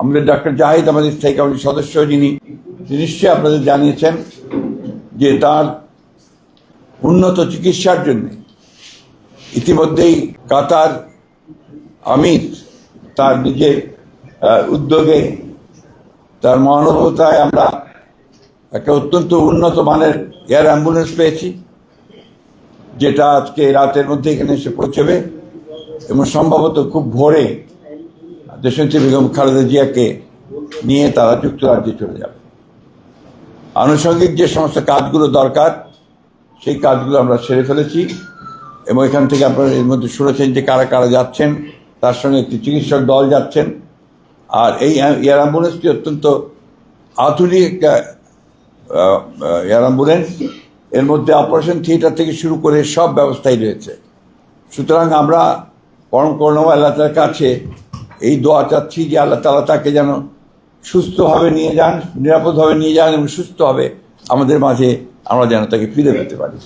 আমাদের ডক্টর জাহিদ আমাদের স্থায়ী কমিটির সদস্য, যিনি নিশ্চয়ই আপনাদের জানিয়েছেন যে তার উন্নত চিকিৎসার জন্য ইতিমধ্যেই কাতার আমির তার নিজের উদ্যোগে, তার মহানুভবতায় আমরা একটা অত্যন্ত উন্নত মানের এয়ার অ্যাম্বুলেন্স পেয়েছি, যেটা আজকে রাতের মধ্যে এখানে এসে পৌঁছবে এবং সম্ভবত খুব ভোরে দেশনেত্রী বেগম খালেদা জিয়াকে নিয়ে তারা যুক্তরাজ্যে চলে যাবে। আনুষঙ্গিক যে সমস্ত কাজগুলো দরকার সেই কাজগুলো আমরা সেরে ফেলেছি এবং এখান থেকে আপনারা এর মধ্যে শুনেছেন যে কারা কারা যাচ্ছেন, তার সঙ্গে একটি চিকিৎসক দল যাচ্ছেন। আর এই এয়ার অ্যাম্বুলেন্সটি অত্যন্ত আধুনিক একটা এয়ার অ্যাম্বুলেন্স, এর মধ্যে অপারেশন থিয়েটার থেকে শুরু করে সব ব্যবস্থাই রয়েছে। সুতরাং আমরা পরম করুণাময় আল্লাহ তাআলার কাছে এই দোয়া চাচ্ছি যে আল্লাহ তাআলা তাকে যেন সুস্থভাবে নিয়ে যান, নিরাপদভাবে নিয়ে যান এবং সুস্থভাবে আমাদের মাঝে আমরা যেন তাকে ফিরে পেতে পারি।